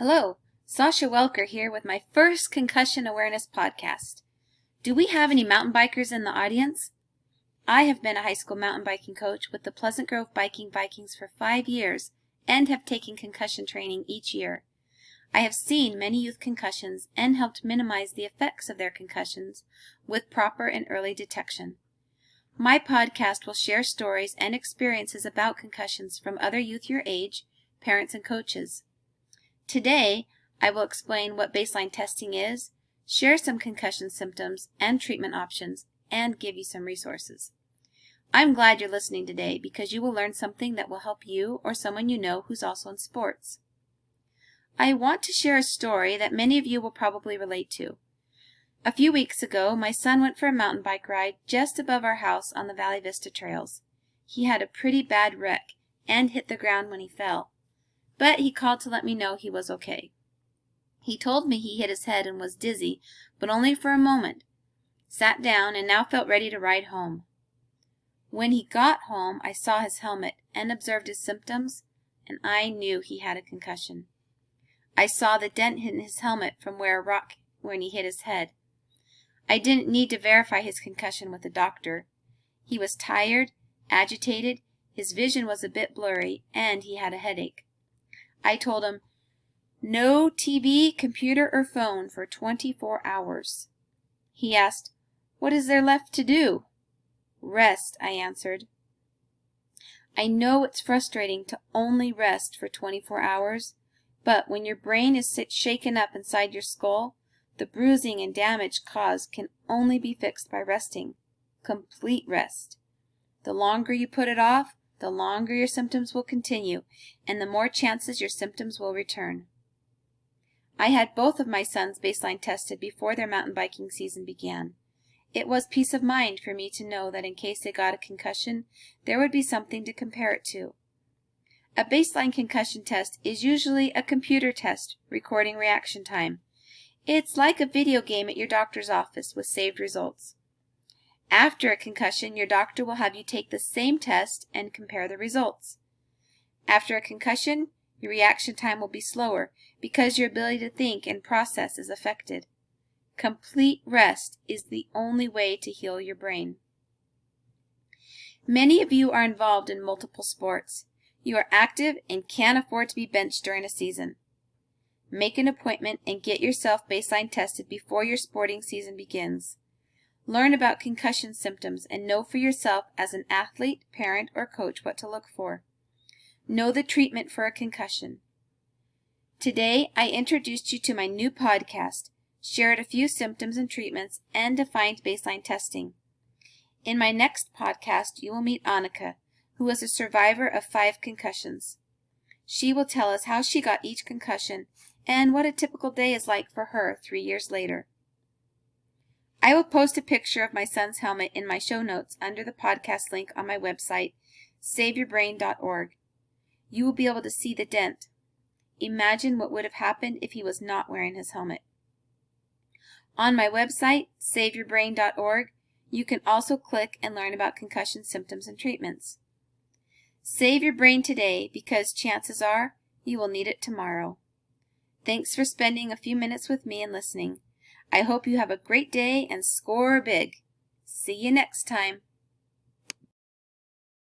Hello, Sasha Welker here with my first Concussion Awareness podcast. Do we have any mountain bikers in the audience? I have been a high school mountain biking coach with the Pleasant Grove Biking Vikings for 5 years and have taken concussion training each year. I have seen many youth concussions and helped minimize the effects of their concussions with proper and early detection. My podcast will share stories and experiences about concussions from other youth your age, parents, and coaches. Today, I will explain what baseline testing is, share some concussion symptoms and treatment options, and give you some resources. I'm glad you're listening today because you will learn something that will help you or someone you know who's also in sports. I want to share a story that many of you will probably relate to. A few weeks ago, my son went for a mountain bike ride just above our house on the Valley Vista trails. He had a pretty bad wreck and hit the ground when he fell, but he called to let me know he was okay. He told me he hit his head and was dizzy, but only for a moment, sat down, and now felt ready to ride home. When he got home, I saw his helmet and observed his symptoms, and I knew he had a concussion. I saw the dent in his helmet from where a rock when he hit his head. I didn't need to verify his concussion with a doctor. He was tired, agitated, his vision was a bit blurry, and he had a headache. I told him, no TV, computer, or phone for 24 hours. He asked, what is there left to do? Rest, I answered. I know it's frustrating to only rest for 24 hours, but when your brain is shaken up inside your skull, the bruising and damage caused can only be fixed by resting. Complete rest. The longer you put it off, the longer your symptoms will continue, and the more chances your symptoms will return. I had both of my sons baseline tested before their mountain biking season began. It was peace of mind for me to know that in case they got a concussion, there would be something to compare it to. A baseline concussion test is usually a computer test recording reaction time. It's like a video game at your doctor's office with saved results. After a concussion, your doctor will have you take the same test and compare the results. After a concussion, your reaction time will be slower because your ability to think and process is affected. Complete rest is the only way to heal your brain. Many of you are involved in multiple sports. You are active and can't afford to be benched during a season. Make an appointment and get yourself baseline tested before your sporting season begins. Learn about concussion symptoms and know for yourself as an athlete, parent, or coach what to look for. Know the treatment for a concussion. Today, I introduced you to my new podcast, shared a few symptoms and treatments, and defined baseline testing. In my next podcast, you will meet Annika, who is a survivor of 5 concussions. She will tell us how she got each concussion and what a typical day is like for her 3 years later. I will post a picture of my son's helmet in my show notes under the podcast link on my website, saveyourbrain.org. You will be able to see the dent. Imagine what would have happened if he was not wearing his helmet. On my website, saveyourbrain.org, you can also click and learn about concussion symptoms and treatments. Save your brain today because chances are you will need it tomorrow. Thanks for spending a few minutes with me and listening. I hope you have a great day and score big. See you next time.